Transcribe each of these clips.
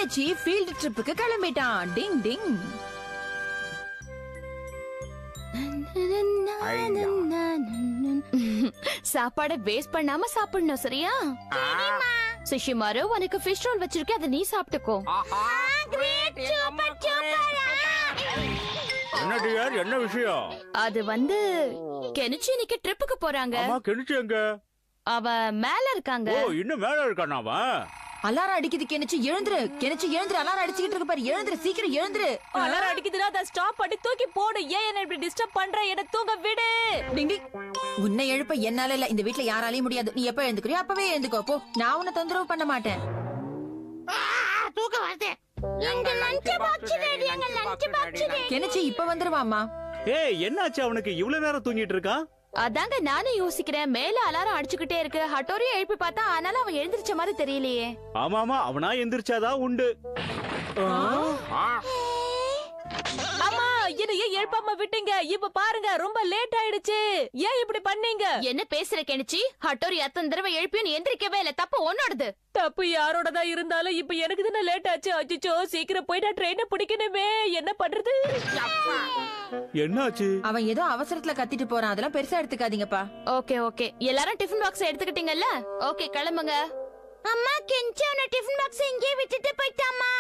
Kenichi field ட்ரிப்புக்கு கிளம்பிட்டான். டிங் டிங். சாப்பாட வேஸ்ட் பண்ணாம சாப்பிடணும், சரியா? சுஷிமாரு, உனக்கு ஃபிஷ் ரோல் வச்சிருக்கேன், அதை நீ சாப்பிட்டுக்கோ. என்ன விஷயம்? அது கெனிச்சி இன்னைக்கு ட்ரிப்புக்கு போறாங்க. கெனிச்சி எங்க? அவ மேல இருக்காங்க. இன்னும் மேல இருக்கானா அவன்? அலாரம் அடிக்குது கெனிச்சி, எழுந்துரு. கெனிச்சி எழுந்துரு, அலாரம் அடிச்சிட்டு இருக்கு பாரு. எழுந்துரு, சீக்கிரம் எழுந்துரு. அலாரம் அடிக்குதுன்னா அதை ஸ்டாப் பண்ணி தூக்கி போடு. ஏன் என்ன இப்படி டிஸ்டர்ப் பண்ற? என்ன தூங்க விடு. டிங் டிங். உன்னை எழுப்ப என்னால இல்ல, இந்த வீட்ல யாராலையும் முடியாது. நீ எப்ப எழுந்துக்கிறியோ அப்பவே எழுந்துக்கோ போ. நான் உன்னை தொந்தரவு பண்ண மாட்டேன். தூக்க வருது. எங்க லஞ்ச் பாக்ஸ் ரெடி, எங்க லஞ்ச் பாக்ஸ் ரெடி. கெனிச்சி இப்ப வந்துருவாமா. ஏய், என்னாச்சு அவனுக்கு இவ்வளவு நேரம் தூங்கிட்டு இருக்கான்? அதாங்க நானும் யோசிக்கிறேன். மேல அலாரம் அடிச்சுக்கிட்டே இருக்கு. ஹட்டோரியும் எழுப்பி பார்த்தா, ஆனாலும் அவன் எழுந்திருச்ச மாதிரி தெரியலையே. ஆமாமா, அவனா எந்திரிச்சாதான் உண்டு. அம்மா, என்ன ஏன் எழுப்பாம விட்டீங்க? இப்ப பாருங்க, ரொம்ப லேட் ஆயிடுச்சு. ஏன் இப்படி பண்ணீங்க? என்ன பேசுற கெனிச்சி? ஹட்டோரி அத்தனை தடவை எழுப்பியும் நீ எந்திரிக்கவே இல்ல. தப்பு உன்னோடது. தப்பு யாரோடதான் இருந்தாலும் இப்ப எனக்கு தானே லேட் ஆச்சு. அச்சோ, சீக்கிரம் போயிட்டா ட்ரெயினை பிடிக்கணுமே. என்ன பண்றது? என்னாச்சு? அவன் ஏதோ அவசரத்துல கத்திட்டு போறான். அதெல்லாம் பெருசா எடுத்துக்காதீங்கப்பா. ஓகே ஓகே, எல்லாரும் டிஃபன் பாக்ஸ் எடுத்துக்கிட்டீங்கல்ல? ஓகே, கிளம்புங்க. அம்மா, கெஞ்சி அவன டிஃபன் பாக்ஸ் இங்கே விட்டுட்டு போயிட்டாமா.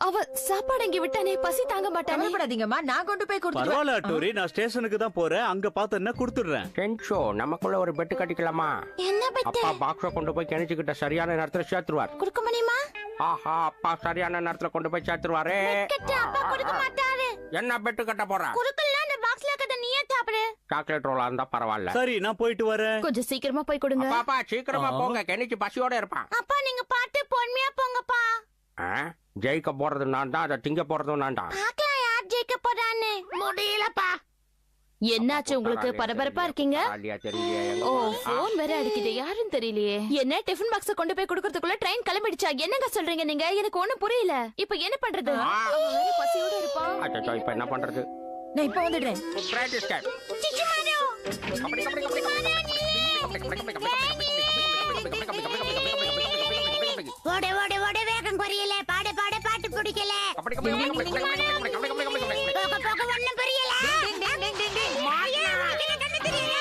அவ சாப்பாடு இங்க விட்டானே, பசி தாங்க மாட்டானே. கவலைப்படாதீங்கம்மா, நான் கொண்டு போய் கொடுத்துறேன். பரவாயில்ல ஹட்டோரி, நான் ஸ்டேஷனுக்கு தான் போறேன். அங்க பார்த்தேன்னா கொடுத்துடுறேன். கென்சோ, நமக்குள்ள ஒரு பெட் கட்டிக்கலாமா? என்ன பெட்? அப்பா பாக்ஸ கொண்டு போய் கெனிச்சுக்கிட்ட சரியான நேரத்துல சேர்த்துருவார். கொடுக்க முடியுமா? ஆஹா, அப்பா சரியான நேரத்துல கொண்டு போய் சேர்த்துருவாரு. கட்ட அப்பா கொடுக்க மாட்டாரு. என்ன பெட் கட்ட போற? குறுக்கல்ல அந்த பாக்ஸ்ல இருக்கத நீயே சாப்பிடு. சாக்லேட் ரோலா இருந்தா பரவாயில்ல. சரி, நான் போயிட்டு வரேன். கொஞ்சம் சீக்கிரமா போய் கொடுங்க. பாப்பா சீக்கிரமா போங்க, கெனிச்சு பசியோட இருப்பான். அப்பா நீங்க பாட்டு பொறுமையா போங்கப்பா. ஜெயிக்க போறது நான் தான், அதை திங்க போறதும் நான் தான். பாக்கலாம் யார் ஜெயிக்க போறான்னு. முடியலப்பா. என்னாச்சு உங்களுக்கு? பரபரப்பா இருக்கீங்க? ஓ, தெரியல. போன் வேற அடிக்குது. யாரும் தெரியலையே. என்ன டிஃபன் பாக்ஸ் கொண்டு போய் கொடுக்கறதுக்குள்ள ட்ரெயின் கிளம்பிடுச்சா? என்னங்க சொல்றீங்க நீங்க? எனக்கு ஒண்ணும் புரியல. இப்ப என்ன பண்றது? பசியோட இருப்பான். அச்சோ, இப்ப என்ன பண்றது? நான் இப்ப வந்துடுறேன். சிச்சுமாரு. ஓட ஓட ஓட வேகம் குறையல. பாட பாட பாட்டு பிடிக்கல. போக போக ஒண்ணும் புரியல. மாயா, உனக்கு என்ன கண்ணு தெரியல?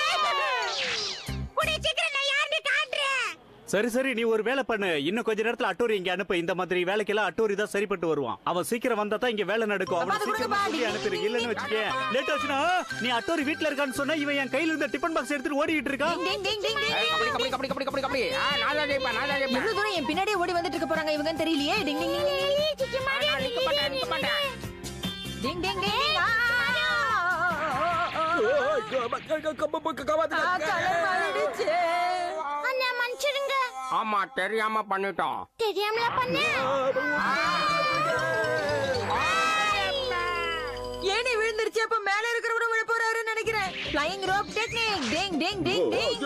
கூடிய சீக்கிரம் நான் யாருன்னு காட்டுறேன். சரி சரி, நீ ஒரு வேலை பண்ணு. இன்னும் கொஞ்ச நேரத்துல அட்டோரி இங்க அனுப்பு. இந்த மாதிரி வேலைக்கெல்லாம் அட்டோரி தான் சரிப்பட்டு வருவான். அவன் சீக்கிரம் வந்தா தான் இங்க வேலை நடக்கும். அவன் சீக்கிரம் அனுப்பிடு. இல்லன்னு வச்சுக்க, லேட் ஆச்சுன்னா நீ அட்டோரி வீட்ல இருக்கான்னு சொன்னா இவன் என் கையில இருந்த டிபன் பாக்ஸ் எடுத்துட்டு ஓடிட்டு இருக்கான். எவ்வளவு தூரம் என் பின்னாடியே ஓடி வந்துட்டு இருக்க போறாங்க இவங்கன்னு தெரியலையே. டிங் டிங் டிங் டிங் டிங் டிங் டிங். அண்ணா மன்னிச்சிடுங்க. ஆமா, தெரியாம பண்ணிட்டோம். தெரியாமல பண்ண. ஏணி விழுந்துருச்சு. அப்ப மேல இருக்கிறவரும் விழ போறாருன்னு நினைக்கிறேன். ஃளையிங் ரோப் டெக்னிக். டிங் டிங் டிங் டிங்.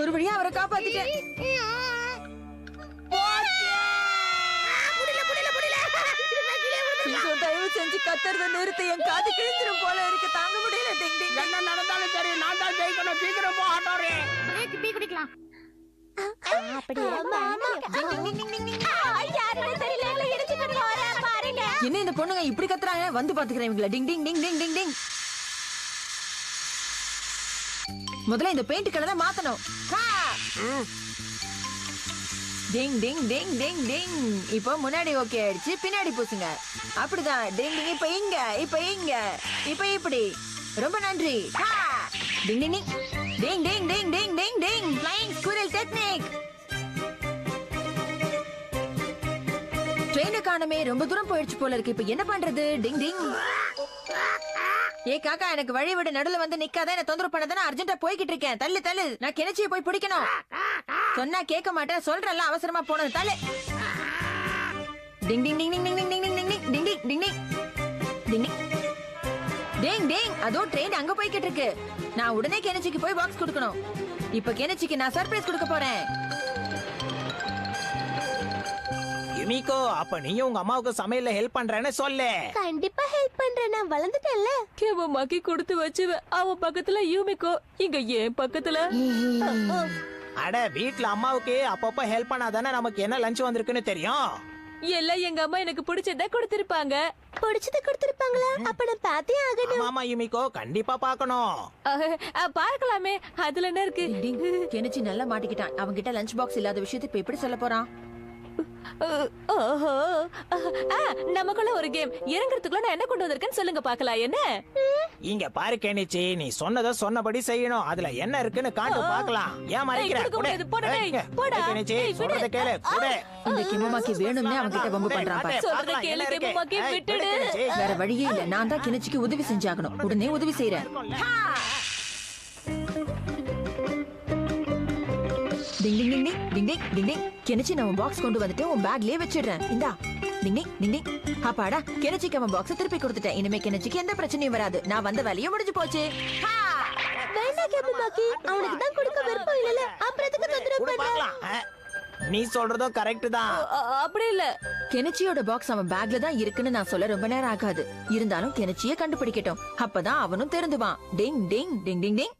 ஒரு வழியா அவரை காப்பாத்திட்டேன். தயவு செஞ்சு கத்துறத நிறுத்து. என் காது கிழிஞ்சிரும் போல இருக்கு. தாங்க முடியல. டிங் டிங். என்ன நடந்தாலும் சரி, நான் தான் ஜெயிக்கணும். சீக்கிரம் போ ஆட்டோரே. டீ குடிக்கலாம். என்ன இந்த பொண்ணுங்க இப்படி கத்துறாங்க? வந்து பாத்துக்கிறேன் இவங்கள. டிங் டிங் டிங் டிங் டிங் டிங். முதல்ல இந்த பெயிண்ட் கலரை மாத்தணும். டிங் டிங் டிங் டிங் டிங். இப்போ முன்னாடி ஓகே ஆயிடுச்சு, பின்னாடி பூசுங்க. அப்படிதான். டிங் டிங். இப்ப இங்க, இப்ப இங்க, இப்ப இப்படி. ரொம்ப நன்றி. டிங் டிங் டிங் டிங் டிங் டிங் டிங் டிங் டிங். ஃளையிங் ஸ்குரல் டெக்னிக். ட்ரெயினை காணமே, ரொம்ப தூரம் போயிடுச்சு போல இருக்கு. இப்ப என்ன பண்றது? டிங் டிங். ஏ காக்கா, எனக்கு வழி விட. நடுல வந்து நிக்காத. என்ன தொந்தரவு பண்ணதானே அர்ஜென்ட்டா போய்கிட்டு இருக்கேன். தள்ளு தள்ளு. நான் கிணச்சியை போய் பிடிக்கணும். சொன்னா கேட்க மாட்டேன். சொல்றேன்ல, அவசரமா போனது. தள்ளு. டிங் டிங் டிங் டிங் டிங் டிங் டிங் டிங் டிங் டிங் டிங் டிங் டிங் டிங் டிங். அதோ ட்ரெயின் அங்க போய்கிட்டு இருக்கு. நான் உடனே கெனிச்சிக்கு போய் பாக்ஸ் கொடுக்கணும். இப்ப கெனிச்சிக்கு நான் சர்ப்ரைஸ் கொடுக்க போறேன். யுமிகோ, அப்ப நீ உங்க அம்மாவுக்கு சமையல்ல ஹெல்ப் பண்றேன்னு சொல்லு. கண்டிப்பா ஹெல்ப் பண்றேன். நான் வளர்ந்துட்டேன்ல. கேவமாக்கி கொடுத்து வச்சுவேன். அவன் பக்கத்துல யூமிகோ, இங்க ஏன் பக்கத்துல. அட வீட்ல அம்மாவுக்கு அப்பப்ப ஹெல்ப் பண்ணாதானே நமக்கு என்ன லஞ்ச் வந்திருக்குன்னு தெரியும். எல்லாம் எங்க அம்மா எனக்கு பிடிச்சத கொடுத்திருப்பாங்க. பிடிச்சத கொடுத்திருப்பாங்களா? அப்ப நான் பார்த்தே ஆகணும். ஆமா யுமிகோ, கண்டிப்பா பார்க்கணும். பார்க்கலாமே, அதுல என்ன இருக்கு? டிங் டிங் கெனிச்சி நல்லா மாட்டிக்கிட்டான். அவன்கிட்ட லஞ்ச் பாக்ஸ் இல்லாத விஷயத்தை இப்ப எப்படி சொல்ல போறான்? ஓஹோ, நமக்குள்ள ஒரு கேம். இறங்குறதுக்குள்ள நான் என்ன கொண்டு வந்திருக்கேன்னு சொல்லுங்க பாக்கலாம். என்ன? இங்க பாரு கெனிச்சி, நீ சொன்னத சொன்னபடி செய்யணும். அதுல என்ன இருக்குன்னு காட்டு பார்க்கலாம். ஏன் மறைக்கிற? கொடுக்க முடியாது. போடா டேய், போடா. கெனிச்சி, டேய், விடு. சொல்றத கேளு. குடு. இந்த கிமமாக்கி வேணும்னே அவன்கிட்ட வம்பு பண்றான் பாரு. சொல்றத கேளு கிமமாக்கி, விட்டுடு. வேற வழியே இல்ல. நான் தான் கெனிச்சிக்கு உதவி செஞ்சாகணும். உடனே உதவி செய்யறேன். டிங் டிங் டிங் டிங் டிங் டிங் டிங் டிங். கெனிச்சி நான் பாக்ஸ் கொண்டு வந்துட்டு உன் பேக்லயே வச்சிடுறேன். இந்தா. டிங் டிங் டிங் டிங். அப்பாடா, கெனிச்சிக்கு அவன் பாக்ஸ் திருப்பி கொடுத்துட்டேன். இனிமே கெனிச்சிக்கு எந்த பிரச்சனையும் வராது. நான் வந்த வேலையும் முடிஞ்சு போச்சு. வேண்டாம் கேப்பமாக்கி, அவனுக்கு தான் கொடுக்க விருப்பம் இல்லல. அப்புறம் எதுக்கு தொந்தரவு குடு பண்ற? பார்க்கலாம். நீ சொல்றதும் கரெக்ட் தான். அப்படி இல்ல. கெனிச்சியோட பாக்ஸ் அவன் பேக்ல தான் இருக்குன்னு நான் சொல்ல ரொம்ப நேரம் ஆகாது. இருந்தாலும் கெனிச்சியை கண்டுபிடிக்கட்டும். அப்பதான் அவனும் தெரிந்துவான். டிங் டிங் டிங் டிங் டிங்.